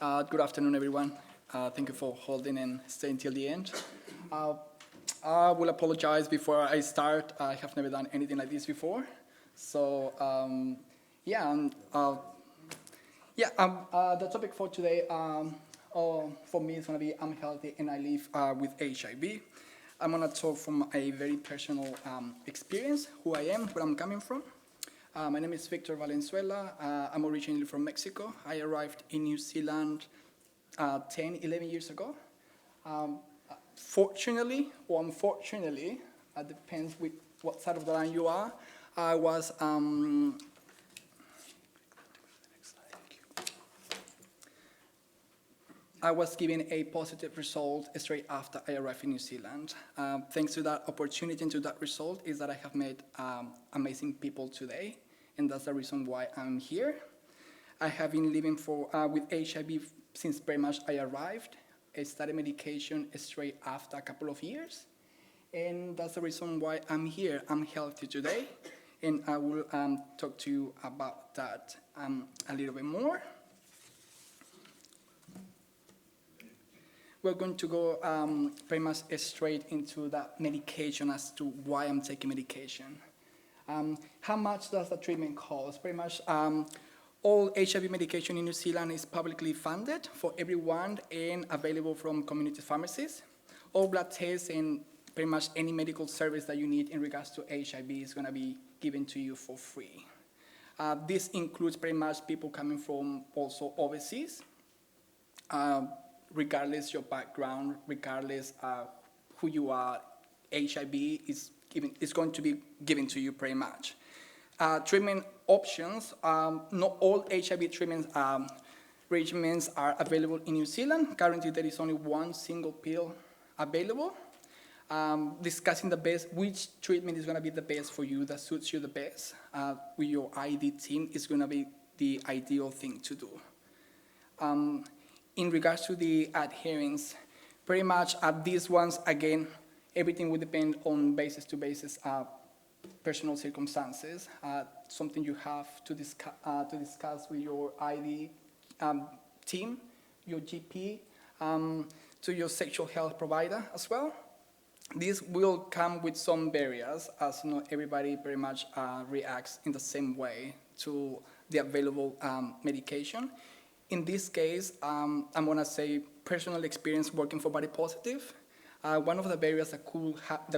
Good afternoon, everyone. Thank you for holding and staying till the end. Uh, I will apologize before I start. I have never done anything like this before. So, yeah, the topic for today for me is going to be I'm healthy and I live with HIV. I'm going to talk from a very personal experience, who I am, where I'm coming from. My name is Victor Valenzuela. I'm originally from Mexico. I arrived in New Zealand 10, 11 years ago. Fortunately or unfortunately, it depends with what side of the line you are, I was given a positive result straight after I arrived in New Zealand. Thanks to that opportunity and to that result is that I have met amazing people today, and that's the reason why I'm here. I have been living with HIV since pretty much I arrived. I started medication straight after a couple of years, and that's the reason why I'm here. I'm healthy today, and I will talk to you about that a little bit more. We're going to go pretty much straight into that medication as to why I'm taking medication. How much does the treatment cost? Pretty much all HIV medication in New Zealand is publicly funded for everyone and available from community pharmacies. All blood tests and pretty much any medical service that you need in regards to HIV is going to be given to you for free. This includes pretty much people coming from also overseas. Regardless your background, regardless who you are, HIV is going to be given to you pretty much. Treatment options, not all HIV treatment regimens are available in New Zealand. Currently, there is only one single pill available. Discussing the best, which treatment is going to be the best for you, that suits you the best, with your ID team is going to be the ideal thing to do. In regards to the adherence, pretty much these ones, again, everything will depend on basis to basis personal circumstances, something you have to discuss with your ID team, your GP, to your sexual health provider as well. This will come with some barriers, as not everybody pretty much reacts in the same way to the available medication. In this case, I'm going to say personal experience working for Body Positive. One of the barriers that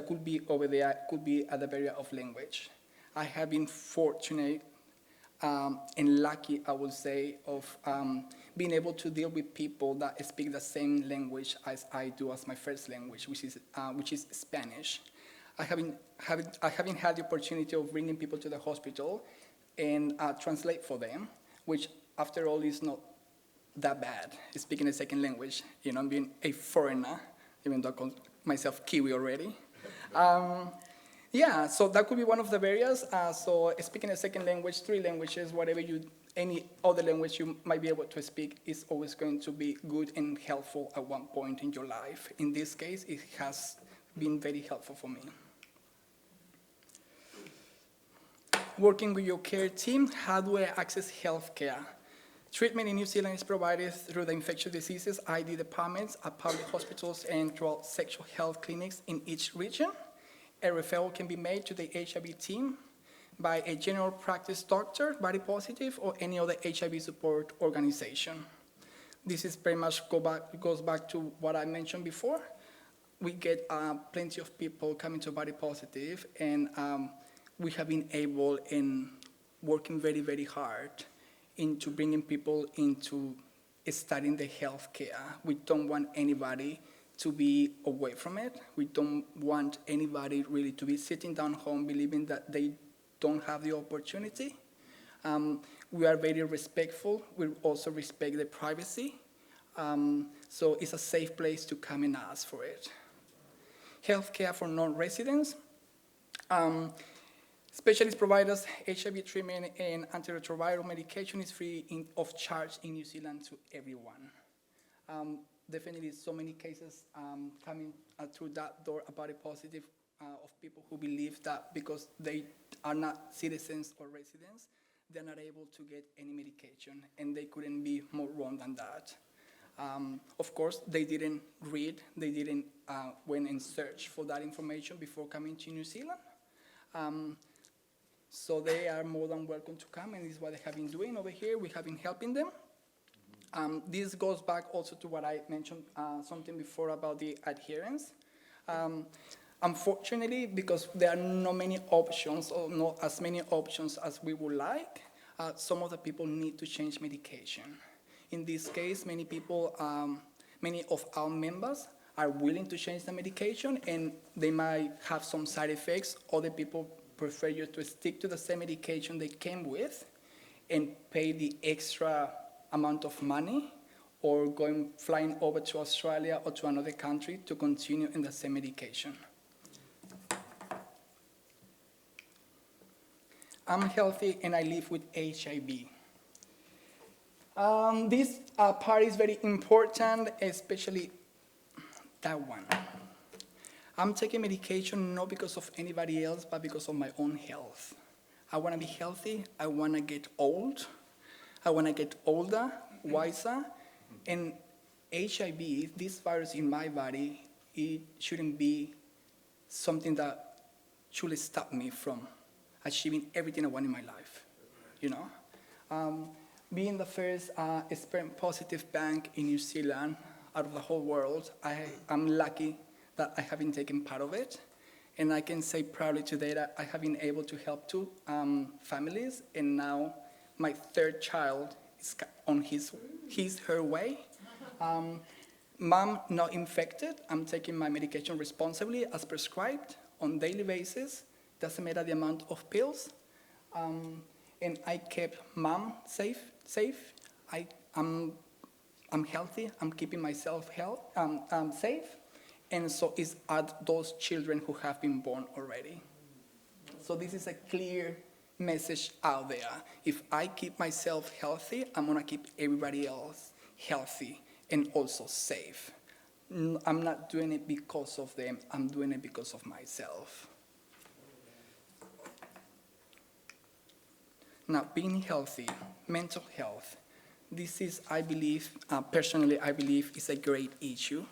could be over there could be at the barrier of language. I have been fortunate and lucky, I would say, of being able to deal with people that speak the same language as I do as my first language, which is Spanish. I haven't had the opportunity of bringing people to the hospital and translate for them, which after all is not that bad, speaking a second language, being a foreigner, even though I call myself Kiwi already. So that could be one of the barriers. So speaking a second language, 3 languages, any other language you might be able to speak is always going to be good and helpful at one point in your life. In this case, it has been very helpful for me. Working with your care team, how do I access healthcare? Treatment in New Zealand is provided through the infectious diseases ID departments at public hospitals and through sexual health clinics in each region. A referral can be made to the HIV team by a general practice doctor, Body Positive, or any other HIV support organization. This is pretty much goes back to what I mentioned before. We get plenty of people coming to Body Positive, and we have been able in working very, very hard into bringing people into studying the healthcare. We don't want anybody to be away from it. We don't want anybody really to be sitting down home believing that they don't have the opportunity. We are very respectful. We also respect the privacy. So it's a safe place to come and ask for it. Healthcare for non-residents. Specialist providers, HIV treatment and antiretroviral medication is free of charge in New Zealand to everyone. Definitely so many cases coming through that door about Body Positive of people who believe that because they are not citizens or residents, they're not able to get any medication, and they couldn't be more wrong than that. Of course, they didn't read, they didn't went and search for that information before coming to New Zealand. So they are more than welcome to come, and this is what they have been doing over here. We have been helping them. This goes back also to what I mentioned something before about the adherence. Unfortunately, because there are not many options, or not as many options as we would like, some of the people need to change medication. In this case, many of our members are willing to change the medication, and they might have some side effects. Other people prefer you to stick to the same medication they came with and pay the extra amount of money, or flying over to Australia or to another country to continue in the same medication. I'm healthy and I live with HIV. This part is very important, especially that one. I'm taking medication not because of anybody else, but because of my own health. I want to be healthy. I want to get old. I want to get older, wiser. And HIV, this virus in my body, it shouldn't be something that should stop me from achieving everything I want in my life, you know? Being the first sperm-positive bank in New Zealand out of the whole world, I'm lucky that I have been taking part of it. And I can say proudly today that I have been able to help 2 families, and now my 3rd child is on her way. Mom not infected. I'm taking my medication responsibly as prescribed on daily basis. Doesn't matter the amount of pills. And I kept mom safe. I'm healthy. I'm keeping myself safe. And so is those children who have been born already. So this is a clear message out there. If I keep myself healthy, I'm gonna keep everybody else healthy and also safe. I'm not doing it because of them. I'm doing it because of myself. Now, being healthy, mental health, this is, I believe, personally, I believe is a great issue.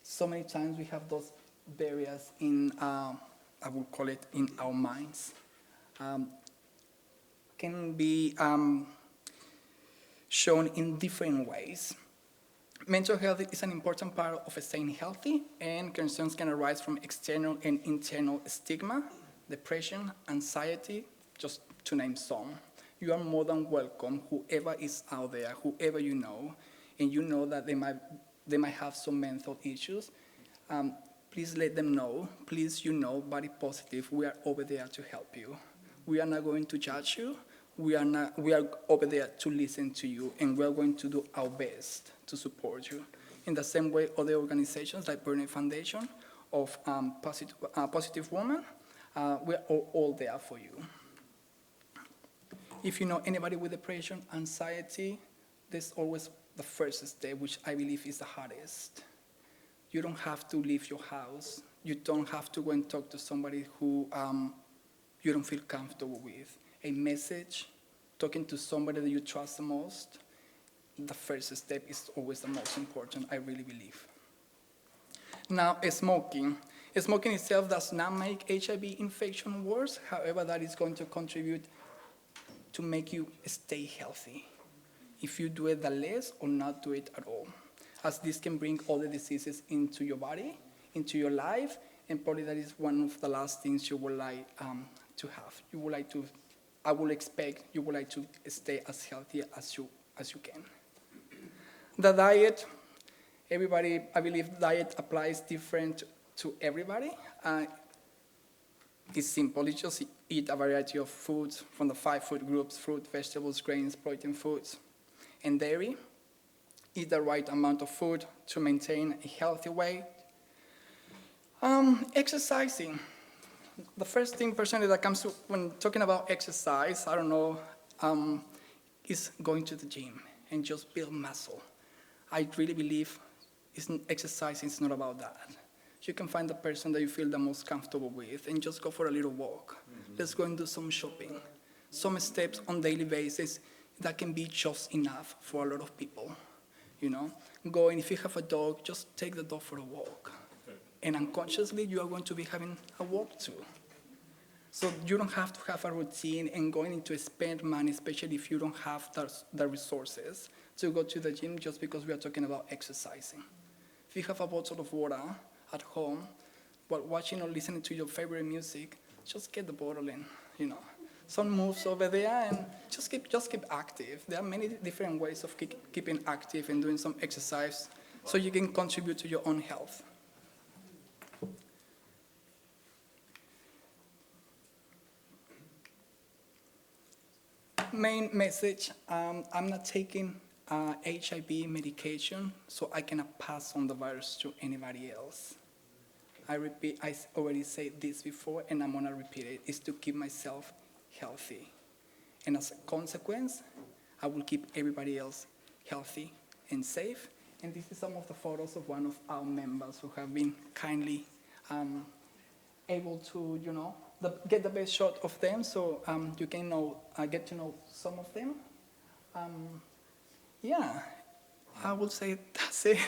So many times we have those barriers in, I would call it, in our minds. Can be shown in different ways. Mental health is an important part of staying healthy, and concerns can arise from external and internal stigma, depression, anxiety, just to name some. You are more than welcome, whoever is out there, whoever you know, and you know that they might have some mental issues. Please let them know. Please, body positive, we are over there to help you. We are not going to judge you. We are over there to listen to you, and we are going to do our best to support you. In the same way, other organizations like Burning Foundation of Positive Woman, we are all there for you. If you know anybody with depression, anxiety, there's always the first step, which I believe is the hardest. You don't have to leave your house. You don't have to go and talk to somebody who you don't feel comfortable with. A message, talking to somebody that you trust the most, the first step is always the most important, I really believe. Now, smoking. Smoking itself does not make HIV infection worse. However, that is going to contribute to make you stay healthy. If you do it the less or not do it at all, as this can bring all the diseases into your body, into your life, and probably that is one of the last things you would like to have. I will expect you would like to stay as healthy as you can. The diet, everybody, I believe diet applies different to everybody. It's simple. You just eat a variety of foods from the 5 food groups: fruit, vegetables, grains, protein foods, and dairy. Eat the right amount of food to maintain a healthy weight. Exercising. The first thing personally that comes to when talking about exercise, I don't know, is going to the gym and just build muscle. I really believe exercising is not about that. You can find the person that you feel the most comfortable with and just go for a little walk. Mm-hmm. Let's go and do some shopping. Some steps on daily basis that can be just enough for a lot of people. you know. Going, if you have a dog, just take the dog for a walk. And unconsciously, you are going to be having a walk too. So you don't have to have a routine and going into spend money, especially if you don't have the resources to go to the gym just because we are talking about exercising. If you have a bottle of water at home, while watching or listening to your favorite music, just get the bottle in, you know. Some moves over there and just keep active. There are many different ways of keeping active and doing some exercise so you can contribute to your own health. Main message, I'm not taking HIV medication so I cannot pass on the virus to anybody else. I repeat, I already said this before and I'm gonna repeat it, is to keep myself healthy. And as a consequence, I will keep everybody else healthy and safe. And this is some of the photos of one of our members who have been kindly able to, you know, get the best shot of them, so you can get to know some of them. Yeah, I will say that's it.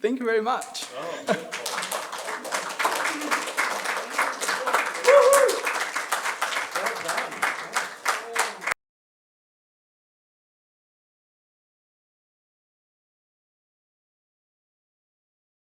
Thank you very much. Oh,